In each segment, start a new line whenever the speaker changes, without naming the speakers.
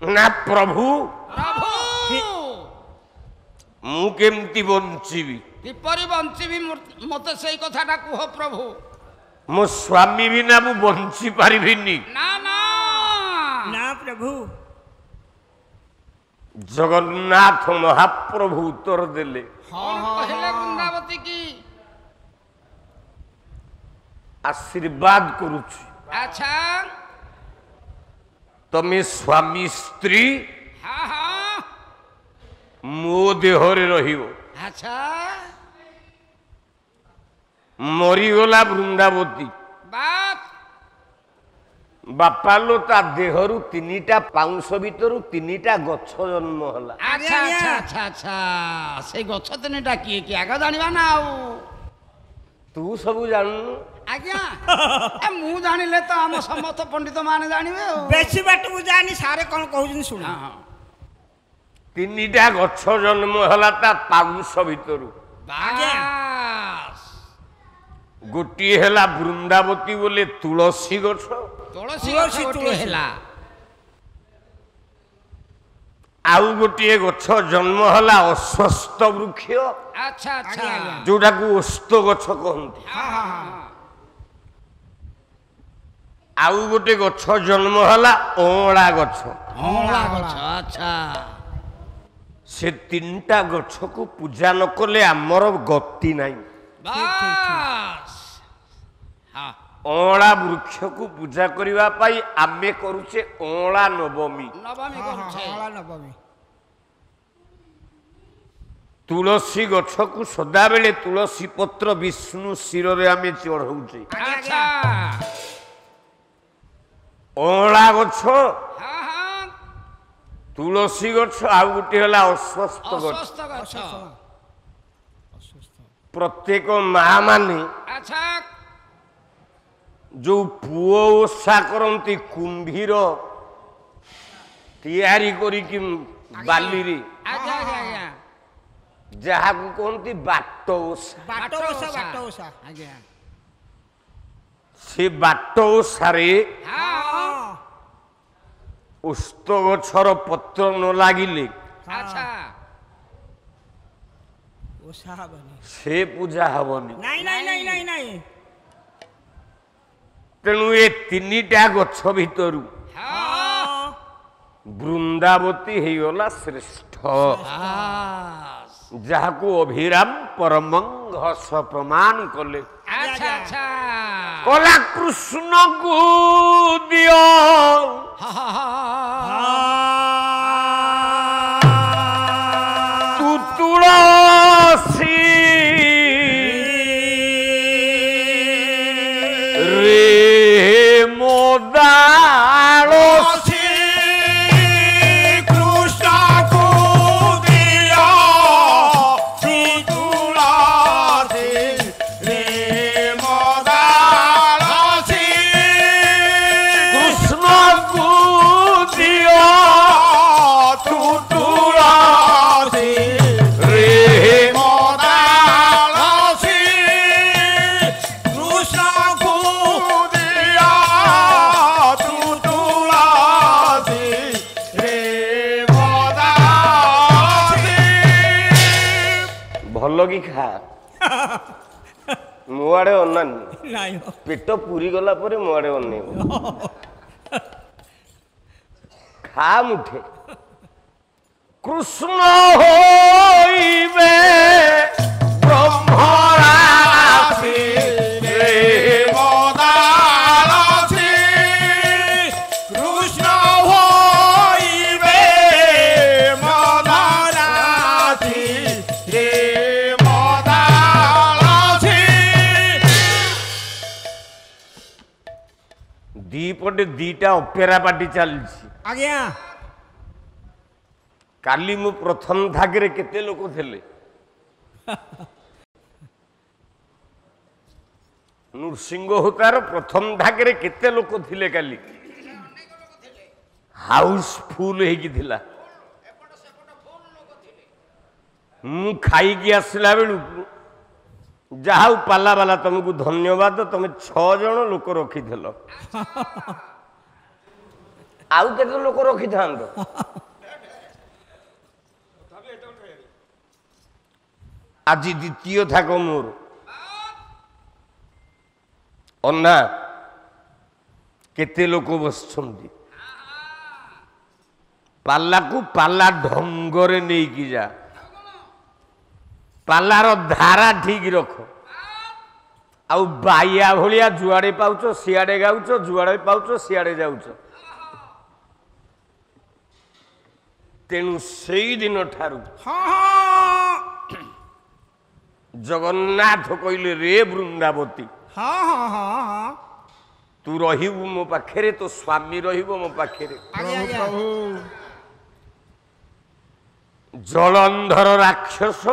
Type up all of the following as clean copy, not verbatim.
ना प्रभु
प्रभु
मु केमती बंचीबी
किपरि बंचीबी मते सेई कथाटा कुह प्रभु
मो स्वामी बिना मु बंची पारिबिनी
ना ना
ना प्रभु
जगन्नाथ महाप्रभु उत्तर देले
कहले वृंदावती की
आशीर्वाद करुछि
अच्छा
तमे स्वामी स्त्री
हाँ हाँ
मो देहरे रहिबो
अच्छा
मरीगला वृंदावती
बात
बापा लो ता देहरु तीनिटा पाउंस भितरु तीनिटा गछ जन्म होला
अच्छा अच्छा अच्छा अच्छा से गछ तीनटा किए कि आग जानिबा ना आउ
तू सब जानू
आज्ञा ए मु जानिले तो हम समस्त पंडित माने जानिबे
बेसी बात मु जानी सारे कोन कहउजिन सुन
हाँ हाँ
तीनिटा गछ जन्म होला ता पाउंस भितरु
बास
गोटी हेला वृंदावती बोले तुलसी गछ
तुलसी गछ गोटे हेला
आउ गोटे गछ जन्म होला अस्वस्थ वृक्ष
अच्छा अच्छा
जोटा को ओस्त गछ कहंती
हाँ हाँ हाँ
आउ गोटे गछ जन्म होला ओंला गछ
अँला गछ अच्छा
से तीनटा गछ को पूजा न कले आमर गति नाही
बास हाँ
ओंला वृक्ष को पूजा करिवा पाई आमे करूचे ओंला नवमी
नवमी करूछे
नवमी
तुलसी गछ को सदा बेले तुलसी पत्र विष्णु शिर रे आमे चढ़ौचे
अच्छा
ओंला गछ
हाँ हाँ
तुलसी गछ आउ गोटे होला अस्वस्थ गछ
अस्वस्थ गछ
प्रत्येक माँ माने
अच्छा
जो पुओ ओषा करती कुंभीर तैयारी करी बाली रे
अच्छा अच्छा
जहाँ को कहती बाट ओषा
बाटो ओसा
आज्ञा
से बाट ओषारे
हाँ
ओस्त गछर पत्र न लागिले
अच्छा
ओसा बनी
से पूजा हबनी
नहीं नहीं नहीं नहीं नहीं
तेणु ए तीनिटा गछ भितरु
हाँ
वृंदावती हेगला श्रेष्ठ
बास
जहाँ को अभिराम परमंघस प्रमाण कले
अच्छा अच्छा
कला कृष्ण को दियो
हाँ हाँ हाँ
तू तुलसी रे मोदालसी
कृष्ण को दिया तुलसी रे मोदालसी
कृष्ण को दियो तू तुलसी रे
मोदालसी कृष्ण को दिया तुलसी रे मोदालसी
भल कि खा मो आड़े अनानी
नहीं
पेट पूरी गला परे मो आड़े अनेब खा मुठे कृष्ण होइबे ब्रह्मराशि रे
मोदालसी कृष्ण होइबे मोदालसी रे मोदालसी
दीपटे दीटा अपेरा पार्टी चलछि
आज्ञा
काली मु प्रथम धागे केते लोक थिले नृसिंह होतार प्रथम धागे केते लोक थिले काली हाउसफुल हेकी थिला मु खाई की आसला बेलू जहाँ पाला बाला तुमको धन्यवाद तुम 6 जन लोक रखी ଆଉ କେତେ ଲୋକ ରଖିଥାନ୍ତ? ଆଜି ଦ୍ୱିତୀୟ ଥାକ ମୋର ଅନା କେତେ ଲୋକ ବସିଛନ୍ତି। ପାଲାକୁ ପାଲା ଢଙ୍ଗରେ ନେଇକି ଯା, ପାଲାର ଧାରା ଠିକ ରଖ। ଆଉ ବାଇଆ ଭଳିଆ ଯୁଆଡେ ପାଉଛ ସିଆଡେ ଗାଉଛ, ଯୁଆଡେ ପାଉଛ ସିଆଡେ ଯାଉଛ। ତେଣୁ ସେଇଦିନ ଠାରୁ ଜଗନ୍ନାଥ କହିଲେ, ରେ ବୃନ୍ଦାବତୀ ତୁ ରହିବୁ ମୋ ପାଖରେ, ତୋ ସ୍ୱାମୀ ରହିବ ମୋ ପାଖରେ। ଜଳନ୍ଧର ରାକ୍ଷସ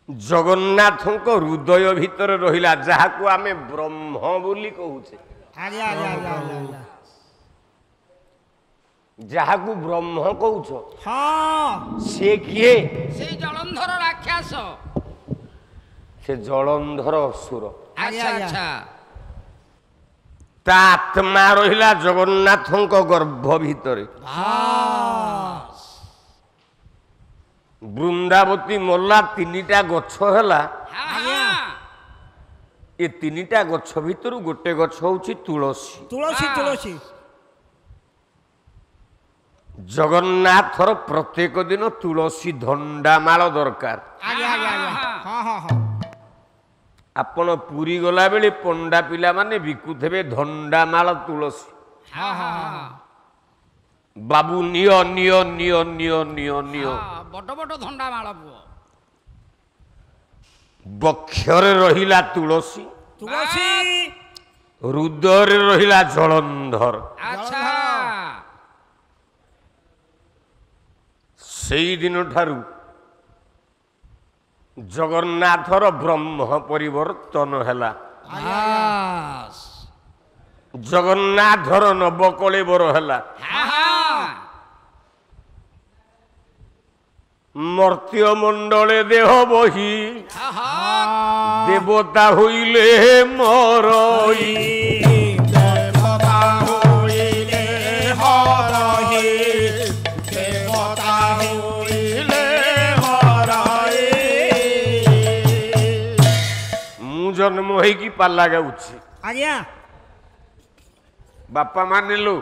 ଜଗନ୍ନାଥଙ୍କ ହୃଦୟ ଭିତରେ ରହିଲା, ଯାହାକୁ ଆମେ ବ୍ରହ୍ମ ବୋଲି କହୁଛେ। ଯାହାକୁ ବ୍ରହ୍ମ କହୁଛ ସେ କିଏ?
ସେ ଜଳନ୍ଧର ରାକ୍ଷସ,
ସେ ଜଳନ୍ଧର ଅସୁର।
ଆଚ୍ଛା ଆଚ୍ଛା।
ତା ଆତ୍ମା ରହିଲା ଜଗନ୍ନାଥଙ୍କ ଗର୍ଭ ଭିତରେ। ବୃନ୍ଦାବତୀ ମଲା, ତିନିଟା ଗଛ ହେଲା। ଏ ତିନିଟା ଗଛ ଭିତରୁ ଗୋଟେ ଗଛ ହଉଛି ତୁଳସୀ।
ତୁଳସୀ ତୁଳସୀ
ଜଗନ୍ନାଥର ପ୍ରତ୍ୟେକ ଦିନ ତୁଳସୀ ଧଣ୍ଡାମାଳ ଦରକାର। ଆପଣ ପୁରୀ ଗଲାବେଳେ ପଣ୍ଡା ପିଲାମାନେ ବିକୁଥିବେ ଧଣ୍ଡାମାଳ ତୁଳସୀ। ବାବୁ ନିଅ ନିଅ ନିଅ ନିଅ ନିଅ ନିଅ।
ବଡ ବଡ ଧଣ୍ଡା ମାଳ ପୁଅ।
ବକ୍ଷରେ ରହିଲା ତୁଳସୀ,
ତୁଳସୀ
ହୃଦୟରେ ରହିଲା ଜଳନ୍ଧର।
ଆଚ୍ଛା।
ସେଇଦିନ ଠାରୁ ଜଗନ୍ନାଥର ବ୍ରହ୍ମ ପରିବର୍ତ୍ତନ ହେଲା। ଜଗନ୍ନାଥର ନବକଳେବର ହେଲା। ମର୍ତ୍ତ୍ୟ ମଣ୍ଡଳେ ଦେହ ବହି ଦେବତା ହଇଲେ ମରଇ।
ଦେବତା ହୋଇଲେ ହରହି, ଦେବତା ହୋଇଲେ ହରହି।
ମୁଁ ଜନ୍ମ ହେଇକି ପାଲା ଗାଉଛି।
ଆଜ୍ଞା
ବାପା ମାନେ ଲୋ,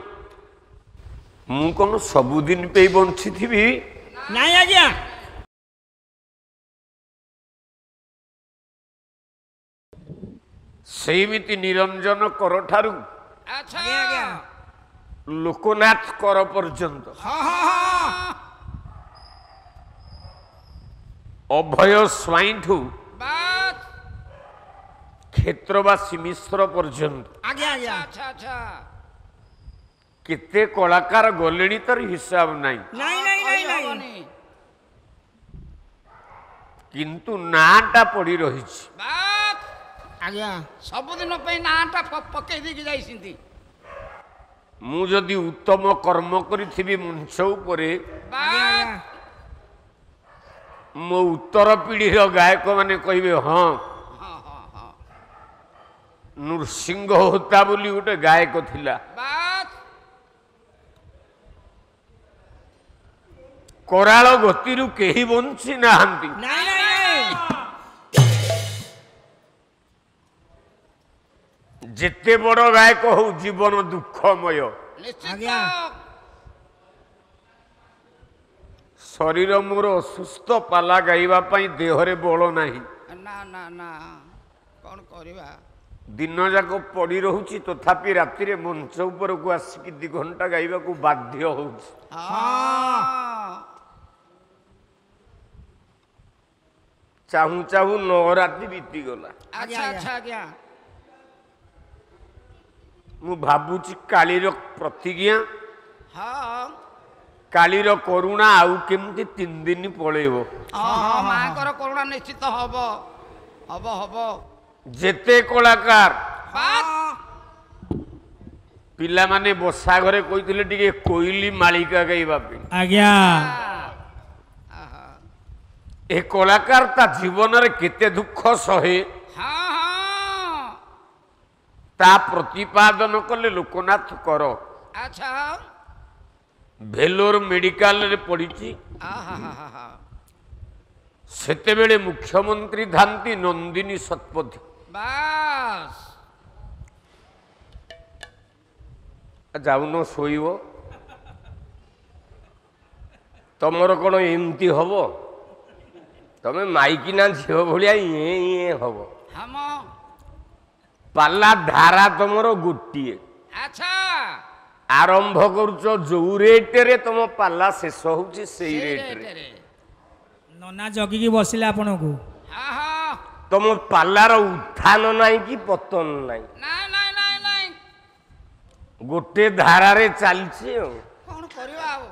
ମୁଁ କଣ ସବୁଦିନ ପାଇଁ ବଞ୍ଚିଥିବି?
ନାଇଁ ଆଜ୍ଞା।
ସେଇମିତି ନିରଞ୍ଜନ କର ଠାରୁ
ଆଚ୍ଛା।
ଲୋକନାଥ କର ପର୍ଯ୍ୟନ୍ତ ଅଭୟ ସ୍ୱାଇଁଠୁ
ବାସ୍।
କ୍ଷେତ୍ରବାସୀ ମିଶ୍ର ପର୍ଯ୍ୟନ୍ତ
ଆଜ୍ଞା ଆଜ୍ଞା।
ଆଚ୍ଛା ଆଚ୍ଛା।
କେତେ କଳାକାର ଗଲେଣି ତାର ହିସାବ ନାହିଁ।
ନାଇଁ ନାଇଁ ନାଇଁ ନାଇଁ।
ହବନି।
କିନ୍ତୁ ନାଁଟା ପଡି ରହିଛି।
ବାସ୍।
ଆଜ୍ଞା
ସବୁଦିନ ପାଇଁ ନାଁଟା ପକେଇ ଦେଇକି ଯାଇଛନ୍ତି।
ମୁଁ ଯଦି ଉତ୍ତମ କର୍ମ କରିଥିବି ମଞ୍ଚ ଉପରେ,
ବାସ୍।
ମୋ ଉତ୍ତର ପିଢ଼ିର ଗାୟକ ମାନେ କହିବେ, ହଁ ନୃସିଂହ ହୋତା ବୋଲି ଗୋଟେ ଗାୟକ ଥିଲା।
ବାସ୍।
କରାଳ ଗତିରୁ କେହି ବଞ୍ଚି ନାହାନ୍ତି।
ନାଇଁ ନାଇଁ ନାଇଁ।
ଯେତେ ବଡ ଗାୟକ ହଉ ଜୀବନ ଦୁଃଖମୟ।
ନିଶ୍ଚିତ।
ଆଜ୍ଞା।
ଶରୀର ମୋର ଅସୁସ୍ଥ, ପାଲା ଗାଇବା ପାଇଁ ଦେହରେ ବଳ ନାହିଁ।
ନା ନା ନା, କଣ କରିବା?
ଦିନ ଯାକ ପଡି ରହୁଛି, ତଥାପି ରାତିରେ ମଞ୍ଚ ଉପରକୁ ଆସିକି 2 ଘଣ୍ଟା ଗାଇବାକୁ ବାଧ୍ୟ ହଉଛି। ଚାହୁଁ ଚାହୁଁ 9 ରାତି ବିତିଗଲା।
ଆଚ୍ଛା ଆଚ୍ଛା ଆଜ୍ଞା।
ମୁଁ ଭାବୁଛି କାଳିର ପ୍ରତିଜ୍ଞା,
ହଁ
କାଳିର କରୁଣା ଆଉ କେମିତି 3 ଦିନ ପଳେଇବ।
ହଁ ମାଙ୍କର କରୁଣା ନିଶ୍ଚିତ ହବ ହବ ହବ।
ଯେତେ କଳାକାର
ବାସ୍।
ପିଲାମାନେ ବସା ଘରେ କହିଥିଲେ ଟିକେ କୋଇଲି ମାଳିକା ଗାଇବା ପାଇଁ।
ଆଜ୍ଞା
ଏ କଳାକାର ତା ଜୀବନରେ କେତେ ଦୁଃଖ ସହେ,
ହଁ ହଁ।
ତା ପ୍ରତିପାଦନ କଲେ ଲୋକନାଥ କର
ଆଚ୍ଛା
ଭେଲୋର ମେଡିକାଲରେ ପଡ଼ିଛି।
ଆହା
ସେତେବେଳେ ମୁଖ୍ୟମନ୍ତ୍ରୀ ଥାନ୍ତି ନନ୍ଦିନୀ ଶତପଥୀ।
ବାସ୍
ଯାଉନ ଶୋଇବ। ତମର କ'ଣ ଏମିତି ହବ? ତମେ ମାଇକିନା ଝିଅ ଭଳିଆ ଇଏ ଇଏ ହବ।
ହମ
ପାଲା ଧାରା ତମର ଗୋଟିଏ।
ଆଚ୍ଛା
ଆରମ୍ଭ କରୁଛ ଯୋଉ ରେଟରେ ତମ ପାଲା ଶେଷ ହଉଛି ସେଇ ରେଟରେ।
ରେଟରେ
ନନା ଜଗିକି ବସିଲେ ଆପଣଙ୍କୁ।
ହଁ ହଁ
ତମ ପାଲାର ଉତ୍ଥାନ ନାହିଁ କି ପତନ ନାହିଁ,
ନାଇଁ ନାଇଁ ନାଇଁ ନାଇଁ
ଗୋଟେ ଧାରାରେ ଚାଲିଛି ଆଉ।
କ'ଣ କରିବା ଆଉ